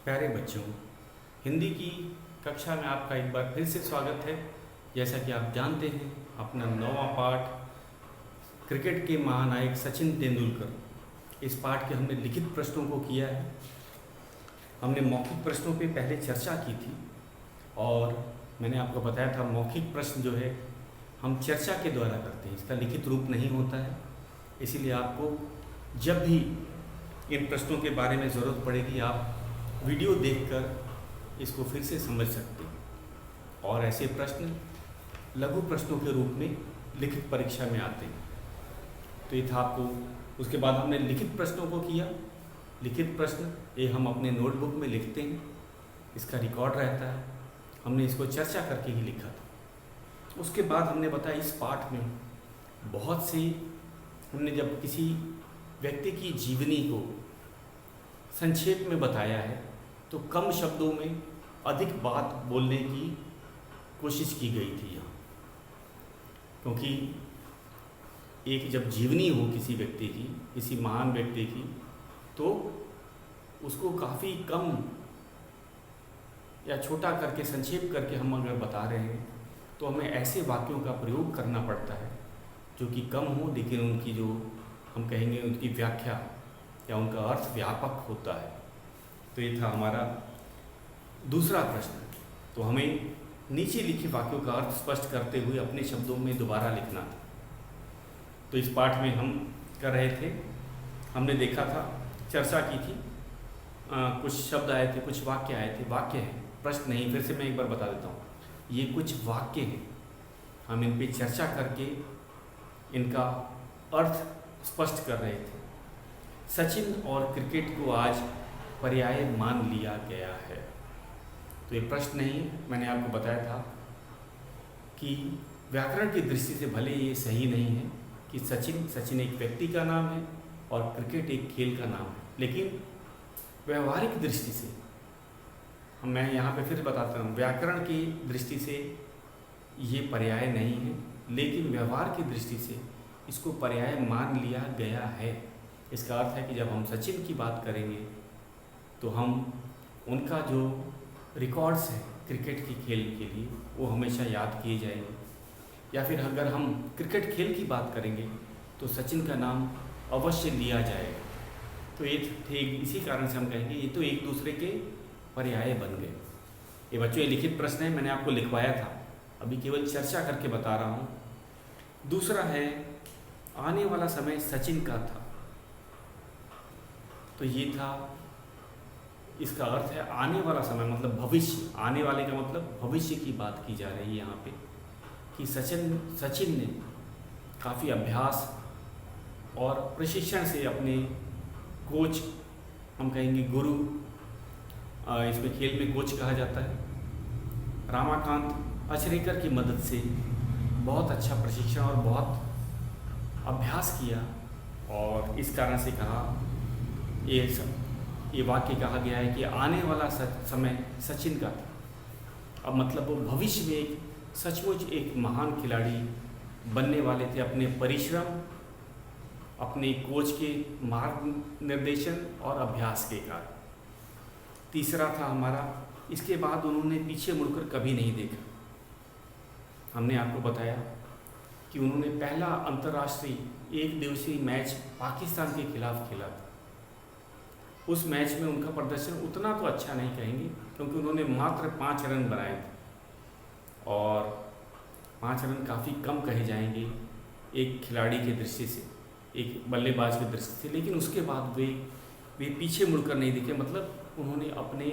प्यारे बच्चों, हिंदी की कक्षा में आपका एक बार फिर से स्वागत है। जैसा कि आप जानते हैं, अपना 9वां पाठ क्रिकेट के महानायक सचिन तेंदुलकर, इस पाठ के हमने लिखित प्रश्नों को किया है। हमने मौखिक प्रश्नों पे पहले चर्चा की थी और मैंने आपको बताया था मौखिक प्रश्न जो है हम चर्चा के द्वारा करते हैं, इसका लिखित रूप नहीं होता है। इसीलिए आपको जब भी इन प्रश्नों के बारे में ज़रूरत पड़ेगी, आप वीडियो देखकर इसको फिर से समझ सकते हैं। और ऐसे प्रश्न लघु प्रश्नों के रूप में लिखित परीक्षा में आते हैं। तो ये था आपको। उसके बाद हमने लिखित प्रश्नों को किया। लिखित प्रश्न ये हम अपने नोटबुक में लिखते हैं, इसका रिकॉर्ड रहता है। हमने इसको चर्चा करके ही लिखा था। उसके बाद हमने बताया इस पाठ में बहुत सी हमने जब किसी व्यक्ति की जीवनी को संक्षेप में बताया है तो कम शब्दों में अधिक बात बोलने की कोशिश की गई थी यहाँ, क्योंकि एक जब जीवनी हो किसी व्यक्ति की, किसी महान व्यक्ति की, तो उसको काफ़ी कम या छोटा करके संक्षेप करके हम अगर बता रहे हैं तो हमें ऐसे वाक्यों का प्रयोग करना पड़ता है जो कि कम हो, लेकिन उनकी जो हम कहेंगे उनकी व्याख्या या उनका अर्थ व्यापक होता है। तो ये था हमारा दूसरा प्रश्न। तो हमें नीचे लिखे वाक्यों का अर्थ स्पष्ट करते हुए अपने शब्दों में दोबारा लिखना था। तो इस पाठ में हम कर रहे थे, हमने देखा था, चर्चा की थी, कुछ शब्द आए थे, कुछ वाक्य आए थे। वाक्य है, प्रश्न नहीं। फिर से मैं एक बार बता देता हूँ, ये कुछ वाक्य हैं। हम इन पे चर्चा करके इनका अर्थ स्पष्ट कर रहे थे। सचिन और क्रिकेट को आज पर्याय मान लिया गया है। तो ये प्रश्न नहीं है। मैंने आपको बताया था कि व्याकरण की दृष्टि से भले ये सही नहीं है कि सचिन एक व्यक्ति का नाम है और क्रिकेट एक खेल का नाम है, लेकिन व्यवहारिक दृष्टि से मैं यहाँ पे फिर बताता हूँ, व्याकरण की दृष्टि से ये पर्याय नहीं है, लेकिन व्यवहार की दृष्टि से इसको पर्याय मान लिया गया है। इसका अर्थ है कि जब हम सचिन की बात करेंगे तो हम उनका जो रिकॉर्ड्स हैं क्रिकेट की खेल के लिए वो हमेशा याद किए जाएंगे। या फिर अगर हम क्रिकेट खेल की बात करेंगे तो सचिन का नाम अवश्य लिया जाएगा। तो ये थे, इसी कारण से हम कहेंगे ये तो एक दूसरे के पर्याय बन गए। ये बच्चों ये लिखित प्रश्न है, मैंने आपको लिखवाया था, अभी केवल चर्चा करके बता रहा हूँ। दूसरा है, आने वाला समय सचिन का था। तो ये था, इसका अर्थ है आने वाला समय मतलब भविष्य। आने वाले का मतलब भविष्य की बात की जा रही है यहाँ पे, कि सचिन ने काफ़ी अभ्यास और प्रशिक्षण से अपने कोच, हम कहेंगे गुरु, इसमें खेल में कोच कहा जाता है, रमाकांत अचरेकर की मदद से बहुत अच्छा प्रशिक्षण और बहुत अभ्यास किया। और इस कारण से कहा, ये वाक्य कहा गया है कि आने वाला समय सचिन का था। अब मतलब वो भविष्य में एक सचमुच एक महान खिलाड़ी बनने वाले थे, अपने परिश्रम, अपने कोच के मार्ग निर्देशन और अभ्यास के कारण। तीसरा था हमारा, इसके बाद उन्होंने पीछे मुड़कर कभी नहीं देखा। हमने आपको बताया कि उन्होंने पहला अंतर्राष्ट्रीय एक दिवसीय मैच पाकिस्तान के खिलाफ खेला था। उस मैच में उनका प्रदर्शन उतना तो अच्छा नहीं कहेंगे, क्योंकि उन्होंने मात्र 5 रन बनाए थे और 5 रन काफ़ी कम कहे जाएंगे एक खिलाड़ी की दृष्टि से, एक बल्लेबाज की दृष्टि से। लेकिन उसके बाद वे पीछे मुड़कर नहीं देखे। मतलब उन्होंने अपने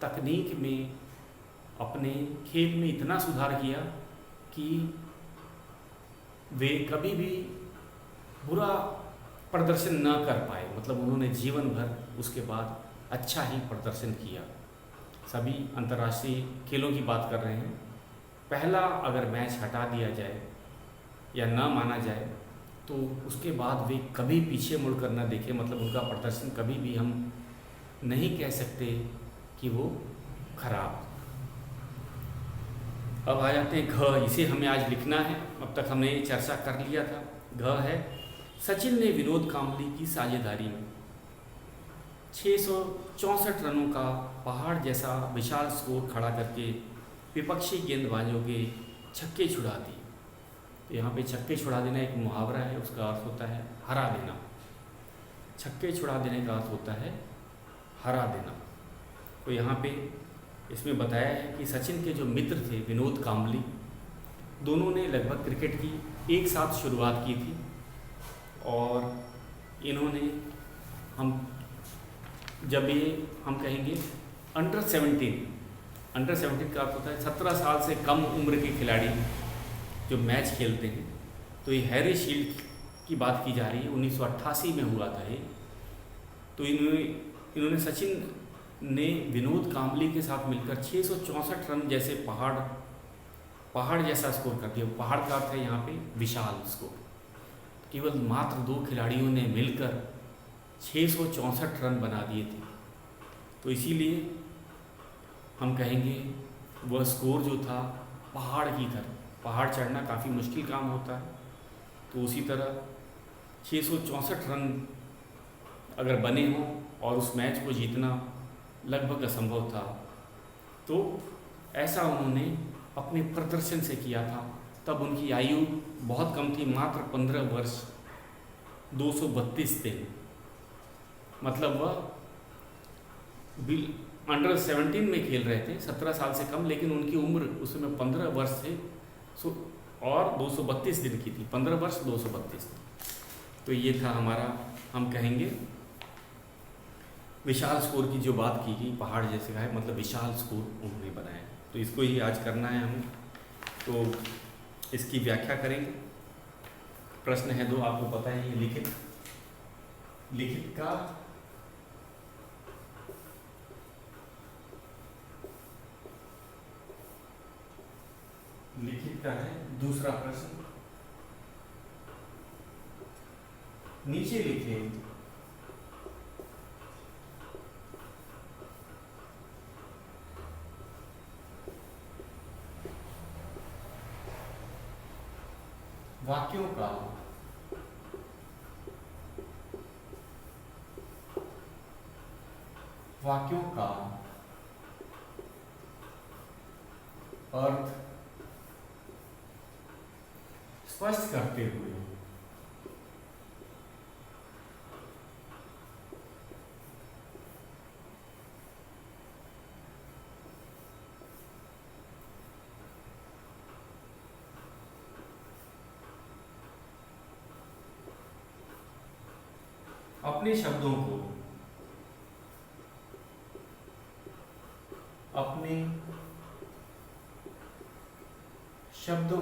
तकनीक में, अपने खेल में इतना सुधार किया कि वे कभी भी बुरा प्रदर्शन न कर पाए। मतलब उन्होंने जीवन भर उसके बाद अच्छा ही प्रदर्शन किया। सभी अंतर्राष्ट्रीय खेलों की बात कर रहे हैं। पहला अगर मैच हटा दिया जाए या न माना जाए तो उसके बाद वे कभी पीछे मुड़कर न देखे। मतलब उनका प्रदर्शन कभी भी हम नहीं कह सकते कि वो खराब। अब आ जाते हैं घ, इसे हमें आज लिखना है। अब तक हमने चर्चा कर लिया था। घ है, सचिन ने विनोद कांबली की साझेदारी में 664 रनों का पहाड़ जैसा विशाल स्कोर खड़ा करके विपक्षी गेंदबाजों के छक्के छुड़ा दिए। तो यहाँ पे छक्के छुड़ा देना एक मुहावरा है, उसका अर्थ होता है हरा देना। छक्के छुड़ा देने का अर्थ होता है हरा देना। तो यहाँ पे इसमें बताया है कि सचिन के जो मित्र थे विनोद कांबली, दोनों ने लगभग क्रिकेट की एक साथ शुरुआत की थी और इन्होंने जब ये हम कहेंगे अंडर 17 का अर्थ होता है 17 साल से कम उम्र के खिलाड़ी जो मैच खेलते हैं। तो ये हैरी शील्ड की बात की जा रही है, 1988 में हुआ था ये। तो इन्होंने सचिन ने विनोद कांबली के साथ मिलकर 664 रन जैसे पहाड़ जैसा स्कोर कर दिया। पहाड़ का अर्थ है यहाँ पे विशाल स्कोर। केवल मात्र 2 खिलाड़ियों ने मिलकर 664 रन बना दिए थे। तो इसीलिए हम कहेंगे वह स्कोर जो था पहाड़ की तरह, पहाड़ चढ़ना काफ़ी मुश्किल काम होता है, तो उसी तरह 664 रन अगर बने हों और उस मैच को जीतना लगभग असंभव था। तो ऐसा उन्होंने अपने प्रदर्शन से किया था। तब उनकी आयु बहुत कम थी, मात्र 15 वर्ष 232 दिन। मतलब वह अंडर 17 में खेल रहे थे, 17 साल से कम, लेकिन उनकी उम्र उस समय 15 वर्ष थे और 232 दिन की थी। 15 वर्ष 232 दिन। तो ये था हमारा, हम कहेंगे विशाल स्कोर की जो बात की गई, पहाड़ जैसे का है, मतलब विशाल स्कोर उन्होंने बनाया। तो इसको ही आज करना है हमें। तो इसकी व्याख्या करेंगे। प्रश्न है 2, आपको पता है ये लिखित का है। दूसरा प्रश्न, नीचे लिखे वाक्यों का अर्थ स्पष्ट करते हुए अपने शब्दों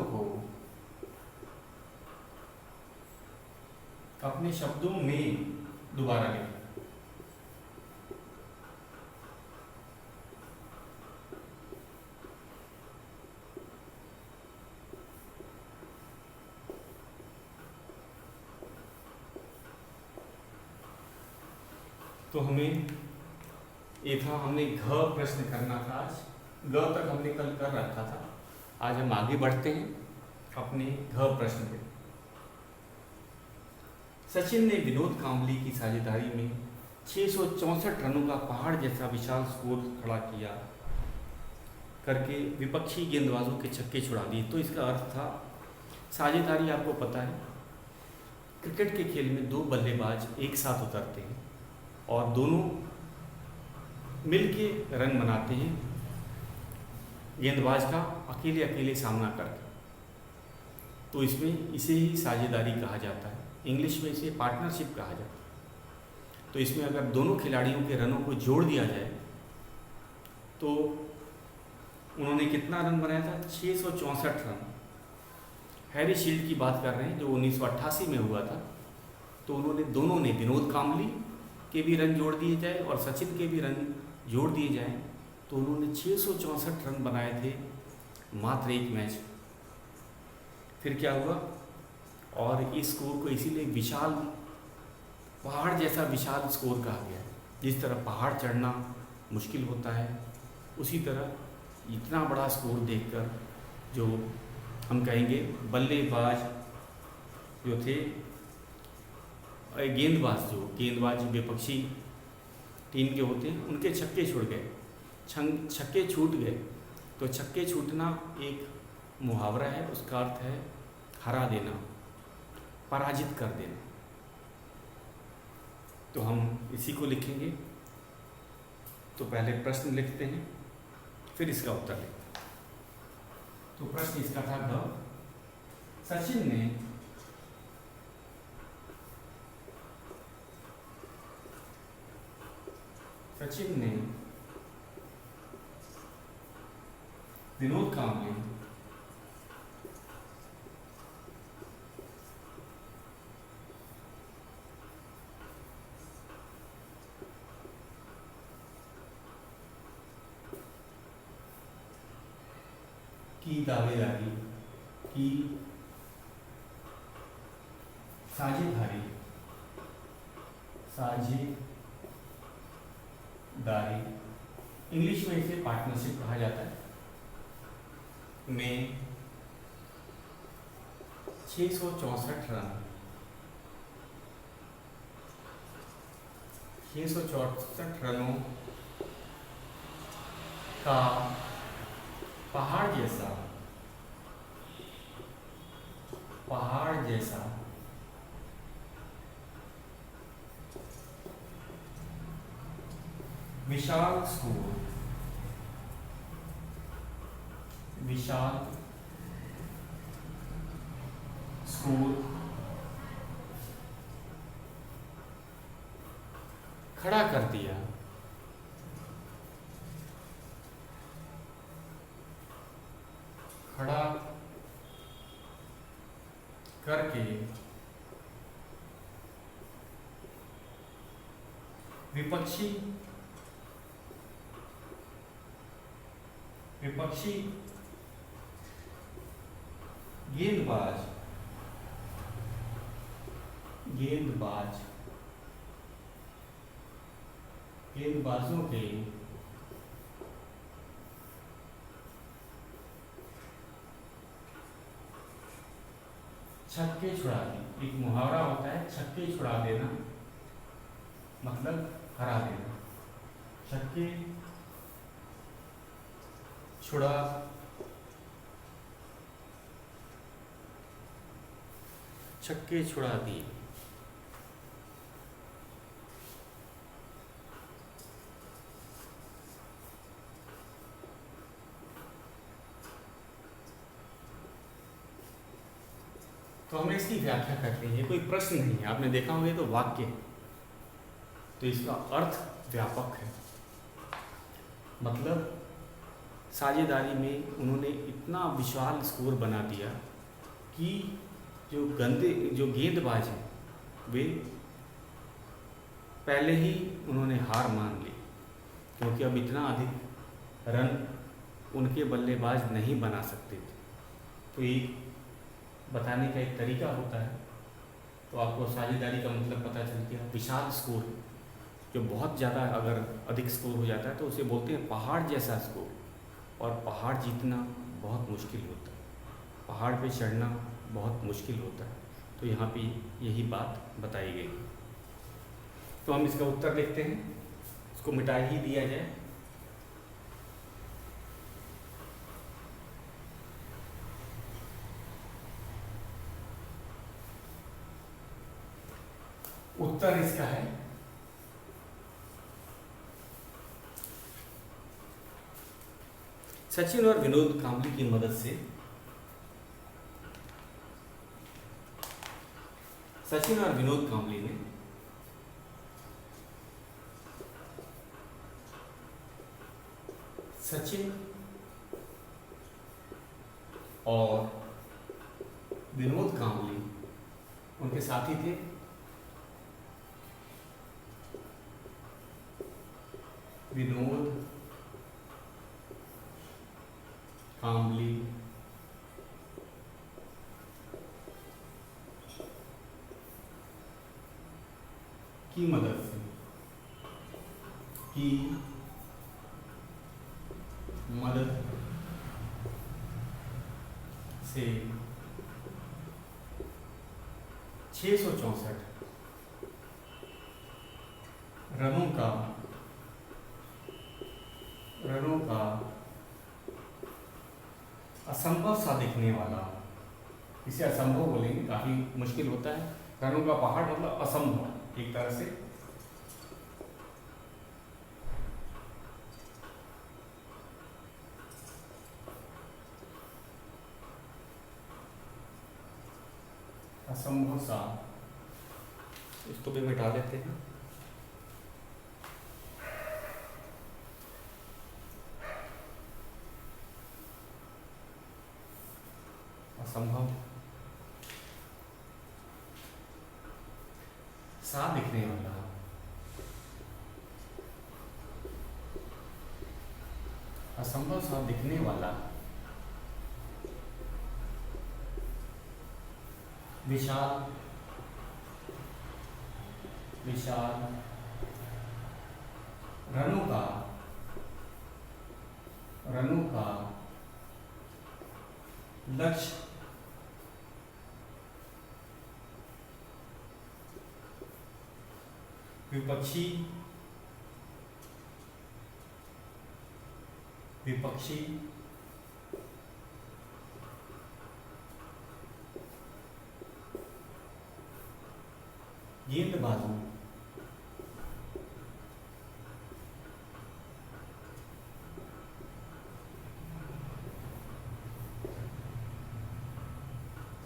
को अपने शब्दों में दोबारा लिखें। तो हमें ये था, हमने घ प्रश्न करना था आज। ग तक हमने कल कर रखा था। आज हम आगे बढ़ते हैं अपने घ प्रश्न पे। सचिन ने विनोद कांबली की साझेदारी में 664 रनों का पहाड़ जैसा विशाल स्कोर खड़ा किया करके विपक्षी गेंदबाजों के छक्के छुड़ा दिए। तो इसका अर्थ था, साझेदारी आपको पता है, क्रिकेट के खेल में 2 बल्लेबाज एक साथ उतरते हैं और दोनों मिलके रन बनाते हैं गेंदबाज का अकेले सामना करके। तो इसमें इसे ही साझेदारी कहा जाता है। इंग्लिश में इसे पार्टनरशिप कहा जाता है। तो इसमें अगर दोनों खिलाड़ियों के रनों को जोड़ दिया जाए तो उन्होंने कितना रन बनाया था? 664 रन। हैरी शील्ड की बात कर रहे हैं जो 1988 में हुआ था। तो दोनों ने विनोद कांबली के भी रन जोड़ दिए जाए और सचिन के भी रन जोड़ दिए जाए तो उन्होंने 664 रन बनाए थे मात्र एक मैच। फिर क्या हुआ? और इस स्कोर को इसीलिए विशाल, पहाड़ जैसा विशाल स्कोर कहा गया है। जिस तरह पहाड़ चढ़ना मुश्किल होता है, उसी तरह इतना बड़ा स्कोर देखकर जो हम कहेंगे बल्लेबाज जो थे, गेंदबाज विपक्षी टीम के होते हैं, उनके छक्के छूट गए। छक्के छूट गए तो छक्के छूटना एक मुहावरा है, उसका अर्थ है हरा देना, पराजित कर देना। तो हम इसी को लिखेंगे। तो पहले प्रश्न लिखते हैं, फिर इसका उत्तर लिखते हैं। तो प्रश्न इसका था ग, सचिन ने विनोद कांबले की दावेदारी की साझेदारी इंग्लिश में इसे पार्टनरशिप कहा जाता है, में 664 रन 664 रनों का पहाड़ जैसा विशाल स्कोर खड़ा कर दिया। खड़ा करके विपक्षी गेंदबाजों के छक्के छुड़ा दिए। एक मुहावरा होता है छक्के छुड़ा देना, मतलब हरा देना। छक्के छुड़ा दिए। तो हमने इसकी व्याख्या करते हैं, ये कोई प्रश्न नहीं है, आपने देखा होगा तो वाक्य है, तो इसका अर्थ व्यापक है। मतलब साझेदारी में उन्होंने इतना विशाल स्कोर बना दिया कि जो गेंदबाज हैं वे पहले ही उन्होंने हार मान ली, क्योंकि अब इतना अधिक रन उनके बल्लेबाज नहीं बना सकते थे। तो एक बताने का एक तरीका होता है। तो आपको साझेदारी का मतलब पता चल गया। विशाल स्कोर, जो बहुत ज़्यादा अगर अधिक स्कोर हो जाता है तो उसे बोलते हैं पहाड़ जैसा स्कोर, और पहाड़ जीतना बहुत मुश्किल होता है, पहाड़ पे चढ़ना बहुत मुश्किल होता है। तो यहाँ पे यही बात बताई गई। तो हम इसका उत्तर लिखते हैं, इसको मिटा ही दिया जाए। उत्तर इसका है सचिन और विनोद कांबले की मदद से सचिन और विनोद कांबले ने सचिन और विनोद कांबले उनके साथी थे, विनोद कांबले की मदद से 664 रनों का रनों का असंभव सा दिखने वाला, इसे असंभव बोलेंगे, काफी मुश्किल होता है। रनों का पहाड़ मतलब असंभव एक तरह से। असंभव सा, इसको भी मिटा देते हैं। असंभव सा दिखने वाला, असंभव सा दिखने वाला विशाल, विशाल रनों का, रनों का लक्ष्य, विपक्षी, विपक्षी गेंदबाजों,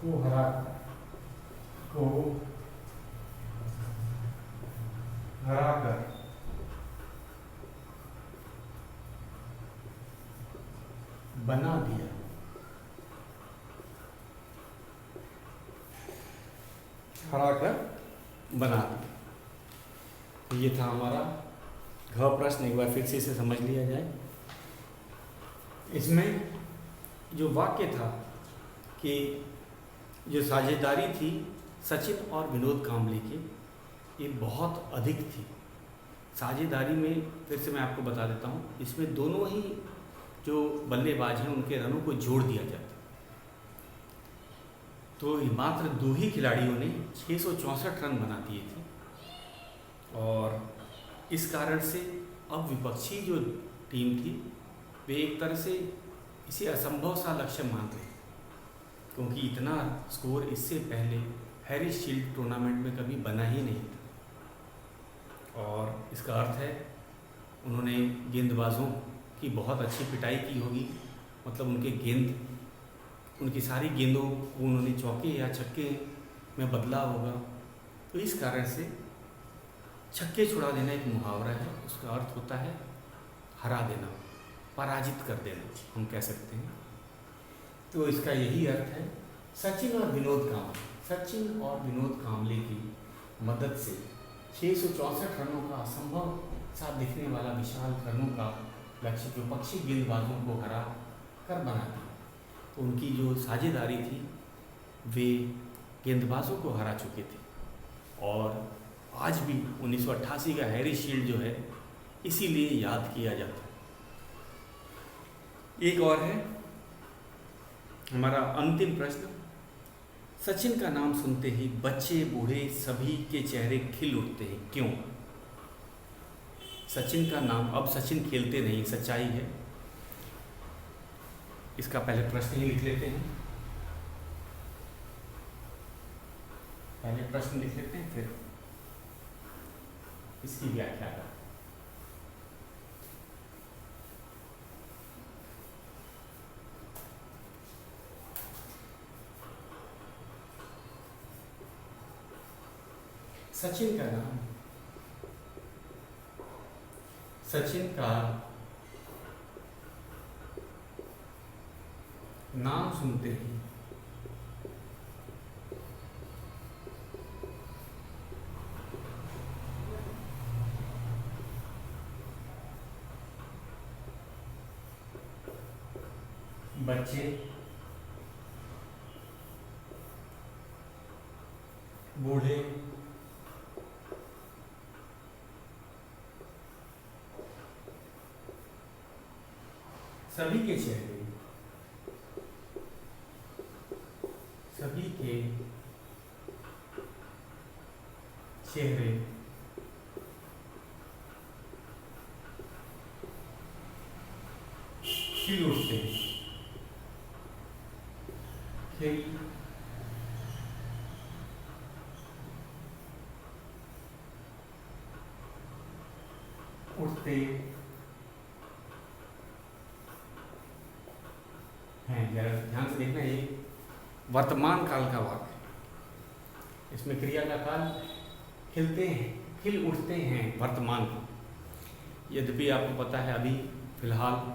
को हरा, को हराकर बना दिया। हराकर बना दिया। तो ये था हमारा घ प्रश्न। एक बार फिर से इसे समझ लिया जाए। इसमें जो वाक्य था कि जो साझेदारी थी सचिन और विनोद कांबले की, ये बहुत अधिक थी। साझेदारी में फिर से मैं आपको बता देता हूँ, इसमें दोनों ही जो बल्लेबाज हैं उनके रनों को जोड़ दिया जाता। तो मात्र दो ही खिलाड़ियों ने 664 रन बना दिए थे और इस कारण से अब विपक्षी जो टीम थी वे एक तरह से इसे असंभव सा लक्ष्य मान रहे, क्योंकि इतना स्कोर इससे पहले हैरिस शील्ड टूर्नामेंट में कभी बना ही नहीं था। और इसका अर्थ है उन्होंने गेंदबाजों की बहुत अच्छी पिटाई की होगी, मतलब उनके गेंद, उनकी सारी गेंदों को उन्होंने चौके या छक्के में बदला होगा। तो इस कारण से छक्के छुड़ा देना एक मुहावरा है, उसका अर्थ होता है हरा देना, पराजित कर देना, हम कह सकते हैं। तो इसका यही अर्थ है। सचिन और विनोद कांबले, सचिन और विनोद कांबले की मदद से 664 रनों का असंभव सा दिखने वाला विशाल रनों का लक्ष्य विपक्षी गेंदबाजों को हरा कर बना दिया। तो उनकी जो साझेदारी थी वे गेंदबाजों को हरा चुके थे और आज भी 1988 का हैरिस शील्ड जो है इसीलिए याद किया जाता है। एक और है हमारा अंतिम प्रश्न। सचिन का नाम सुनते ही बच्चे बूढ़े सभी के चेहरे खिल उठते हैं, क्यों? सचिन का नाम, अब सचिन खेलते नहीं, सच्चाई है। इसका पहले प्रश्न ही लिख लेते हैं, पहले प्रश्न लिख लेते हैं फिर इसकी व्याख्या का। सचिन का नाम, सचिन का नाम सुनते ही बच्चे बूढ़े सभी के चेहरे, सभी के चेहरे खिल उठते हैं, खिल उठते हैं। जरा ध्यान से देखना, ये वर्तमान काल का वाक्य, इसमें क्रिया का काल खिलते हैं, खिल उठते हैं वर्तमान को। यद्यपि आपको पता है अभी फिलहाल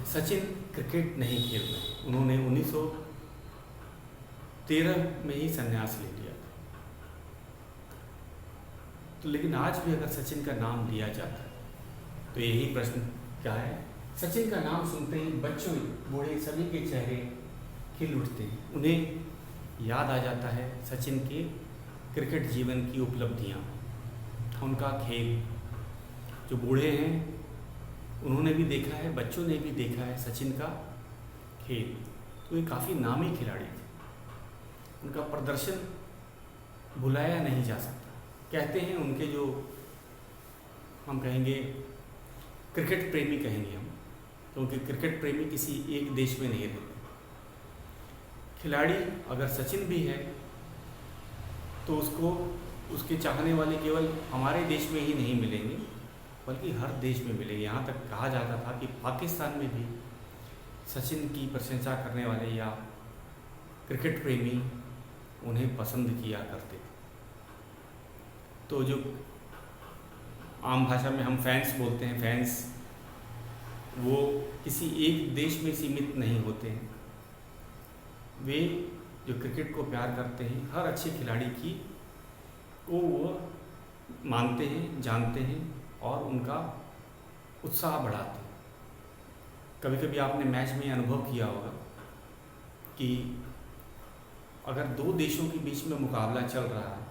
सचिन क्रिकेट नहीं खेल रहे, उन्होंने 1913 में ही संन्यास ले लिया था। तो लेकिन आज भी अगर सचिन का नाम लिया जाता है तो यही प्रश्न क्या है, सचिन का नाम सुनते ही बच्चों बूढ़े सभी के चेहरे खिल उठते हैं, उन्हें याद आ जाता है सचिन के क्रिकेट जीवन की उपलब्धियाँ, उनका खेल। जो बूढ़े हैं उन्होंने भी देखा है, बच्चों ने भी देखा है सचिन का खेल। तो ये काफ़ी नामी खिलाड़ी थे, उनका प्रदर्शन भुलाया नहीं जा सकता। कहते हैं उनके जो हम कहेंगे क्रिकेट प्रेमी कहेंगे हम, क्योंकि क्रिकेट प्रेमी किसी एक देश में नहीं रहते। खिलाड़ी अगर सचिन भी है तो उसको उसके चाहने वाले केवल हमारे देश में ही नहीं मिलेंगे बल्कि हर देश में मिलेंगे। यहाँ तक कहा जाता था कि पाकिस्तान में भी सचिन की प्रशंसा करने वाले या क्रिकेट प्रेमी उन्हें पसंद किया करते थे। तो जो आम भाषा में हम फैंस बोलते हैं, फैंस वो किसी एक देश में सीमित नहीं होते हैं। वे जो क्रिकेट को प्यार करते हैं, हर अच्छे खिलाड़ी की को वो मानते हैं, जानते हैं और उनका उत्साह बढ़ाते हैं। कभी कभी आपने मैच में अनुभव किया होगा कि अगर दो देशों के बीच में मुकाबला चल रहा है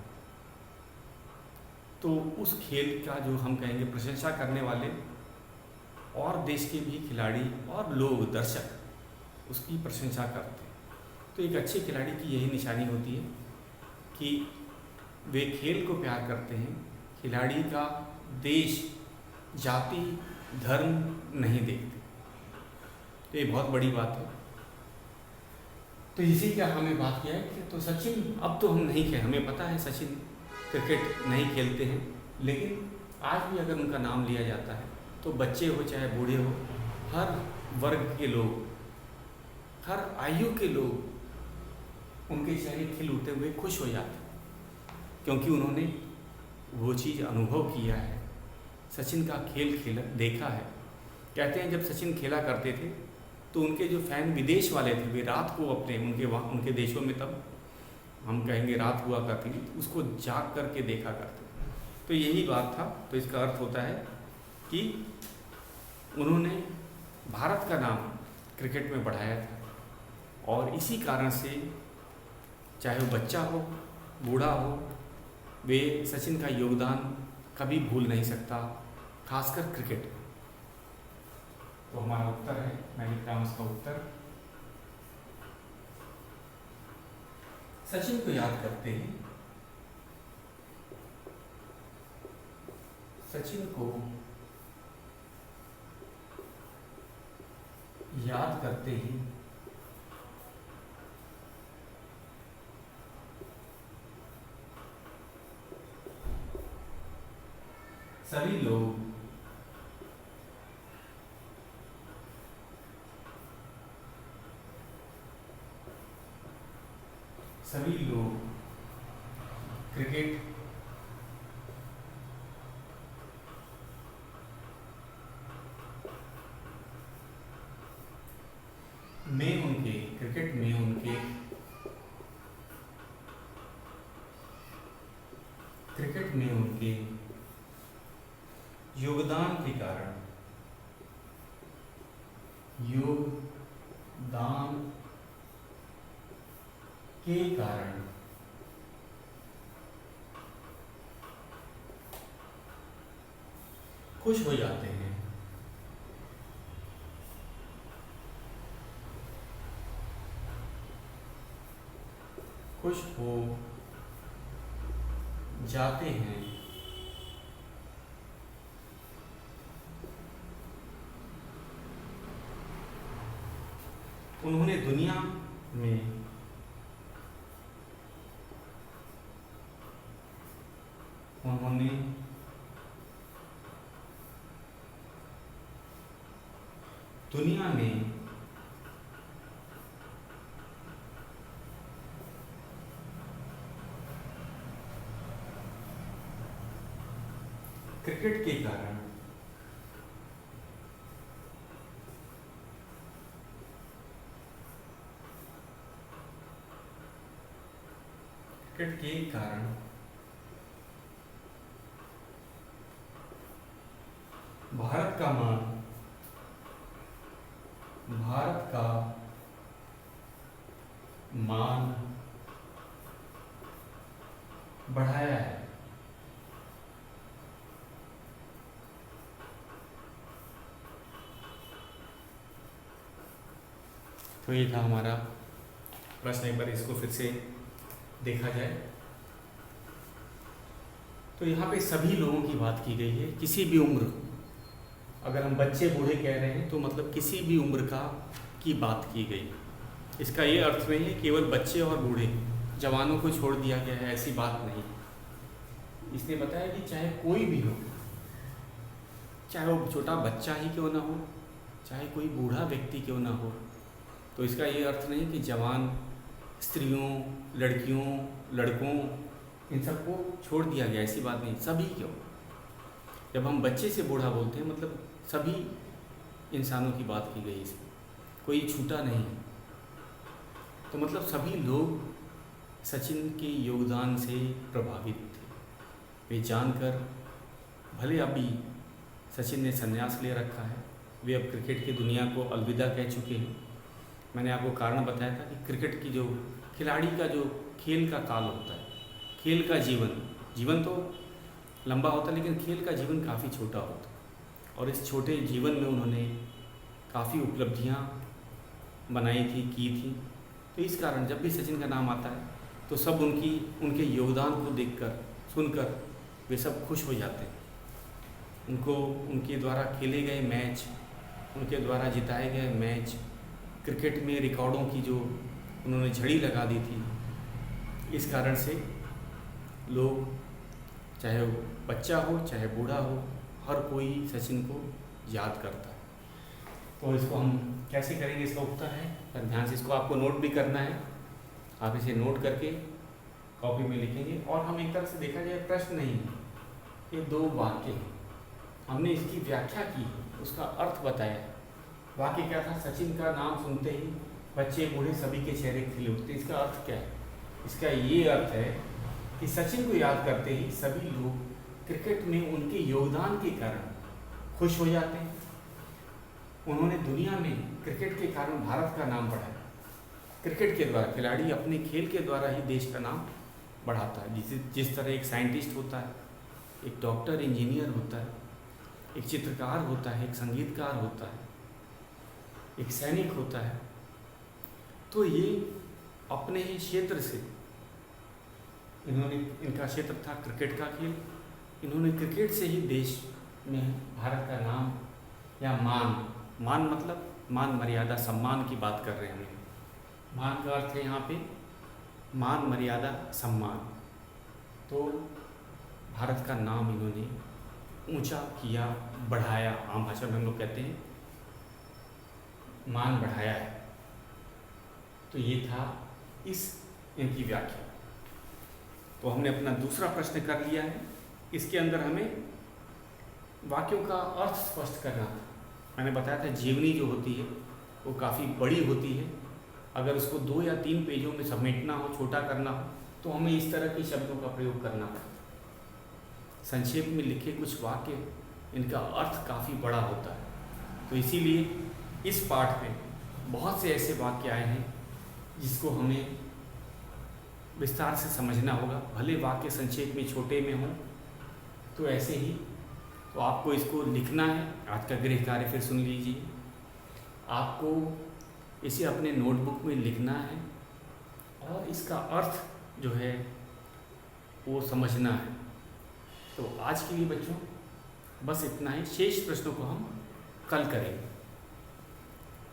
तो उस खेल का जो हम कहेंगे प्रशंसा करने वाले और देश के भी खिलाड़ी और लोग दर्शक उसकी प्रशंसा करते हैं। तो एक अच्छे खिलाड़ी की यही निशानी होती है कि वे खेल को प्यार करते हैं, खिलाड़ी का देश, जाति, धर्म नहीं देखते। तो ये बहुत बड़ी बात है। तो इसी का हमें बात किया है कि तो सचिन अब तो हम नहीं खेल, हमें पता है सचिन क्रिकेट नहीं खेलते हैं, लेकिन आज भी अगर उनका नाम लिया जाता है तो बच्चे हो चाहे बूढ़े हो, हर वर्ग के लोग, हर आयु के लोग उनके चेहरे खिल उठते हुए खुश हो जाते हैं, क्योंकि उन्होंने वो चीज़ अनुभव किया है, सचिन का खेल देखा है। कहते हैं जब सचिन खेला करते थे तो उनके जो फैन विदेश वाले थे वे रात को अपने उनके देशों में तब हम कहेंगे रात हुआ करती थी, उसको जाग करके देखा करते थे। तो यही बात था। तो इसका अर्थ होता है कि उन्होंने भारत का नाम क्रिकेट में बढ़ाया था और इसी कारण से चाहे वो बच्चा हो, बूढ़ा हो, वे सचिन का योगदान कभी भूल नहीं सकता, खासकर क्रिकेट। तो हमारा उत्तर है, मैं लिखता हूँ उसका उत्तर, सचिन को याद करते हैं, सचिन को याद करते ही सभी लोग क्रिकेट में उनके योगदान के कारण खुश हो जाते हैं। खुश हो जाते हैं उन्होंने दुनिया में क्रिकेट के कारण भारत का मान बढ़ाया है। तो ये था हमारा प्रश्न। एक बार इसको फिर से देखा जाए तो यहाँ पे सभी लोगों की बात की गई है, किसी भी उम्र। अगर हम बच्चे बूढ़े कह रहे हैं तो मतलब किसी भी उम्र की बात की गई। इसका ये अर्थ नहीं है केवल बच्चे और बूढ़े जवानों को छोड़ दिया गया है, ऐसी बात नहीं। इसने बताया कि चाहे कोई भी हो, चाहे वो छोटा बच्चा ही क्यों ना हो, चाहे कोई बूढ़ा व्यक्ति क्यों ना हो, तो इसका ये अर्थ नहीं कि जवान स्त्रियों, लड़कियों, लड़कों इन सबको छोड़ दिया गया, ऐसी बात नहीं। सभी क्यों, जब हम बच्चे से बूढ़ा बोलते हैं मतलब सभी इंसानों की बात की गई, इसमें कोई छूटा नहीं। तो मतलब सभी लोग सचिन के योगदान से प्रभावित थे। वे जानकर, भले अभी सचिन ने संन्यास ले रखा है, वे अब क्रिकेट की दुनिया को अलविदा कह चुके हैं। मैंने आपको कारण बताया था कि क्रिकेट की जो खिलाड़ी का जो खेल का काल होता है, खेल का जीवन तो लंबा होता है, लेकिन खेल का जीवन काफ़ी छोटा होता है। और इस छोटे जीवन में उन्होंने काफ़ी उपलब्धियां बनाई थी, की थी। तो इस कारण जब भी सचिन का नाम आता है तो सब उनके योगदान को देखकर, सुनकर वे सब खुश हो जाते हैं। उनके द्वारा खेले गए मैच, उनके द्वारा जिताए गए मैच, क्रिकेट में रिकॉर्डों की जो उन्होंने झड़ी लगा दी थी, इस कारण से लोग, चाहे वो बच्चा हो चाहे बूढ़ा हो, हर कोई सचिन को याद करता है। तो इसको हम कैसे करेंगे, इसका उत्तर है, पर ध्यान से इसको आपको नोट भी करना है। आप इसे नोट करके कॉपी में लिखेंगे। और हम एक तरह से देखा जाए प्रश्न नहीं है, ये दो वाक्य हैं। हमने इसकी व्याख्या की, उसका अर्थ बताया। वाक्य क्या था? सचिन का नाम सुनते ही बच्चे बूढ़े सभी के चेहरे खिले उठते। इसका अर्थ क्या है? इसका ये अर्थ है कि सचिन को याद करते ही सभी लोग क्रिकेट में उनके योगदान के कारण खुश हो जाते हैं। उन्होंने दुनिया में क्रिकेट के कारण भारत का नाम बढ़ाया। क्रिकेट के द्वारा खिलाड़ी अपने खेल के द्वारा ही देश का नाम बढ़ाता है। जिस तरह एक साइंटिस्ट होता है, एक डॉक्टर, इंजीनियर होता है, एक चित्रकार होता है, एक संगीतकार होता है, एक सैनिक होता है, तो ये अपने ही क्षेत्र से, इनका क्षेत्र था क्रिकेट का खेल, इन्होंने क्रिकेट से ही देश में भारत का नाम या मान मतलब मान मर्यादा सम्मान की बात कर रहे हैं हम। मान का अर्थ है यहाँ पे मान मर्यादा सम्मान। तो भारत का नाम इन्होंने ऊंचा किया, बढ़ाया। आम भाषा में हम लोग कहते हैं मान बढ़ाया है। तो ये था इनकी व्याख्या। तो हमने अपना दूसरा प्रश्न कर लिया है। इसके अंदर हमें वाक्यों का अर्थ स्पष्ट करना था। मैंने बताया था जीवनी जो होती है वो काफ़ी बड़ी होती है। अगर उसको 2 या 3 पेजों में समेटना हो, छोटा करना हो, तो हमें इस तरह के शब्दों का प्रयोग करना पड़ता है। संक्षेप में लिखे कुछ वाक्य, इनका अर्थ काफ़ी बड़ा होता है। तो इसीलिए इस पाठ में बहुत से ऐसे वाक्य आए हैं जिसको हमें विस्तार से समझना होगा। भले वाक्य संक्षेप में छोटे में हो, तो ऐसे ही तो आपको इसको लिखना है। आज का गृह कार्य फिर सुन लीजिए। आपको इसे अपने नोटबुक में लिखना है और इसका अर्थ जो है वो समझना है। तो आज के लिए बच्चों बस इतना ही। शेष प्रश्नों को हम कल करेंगे।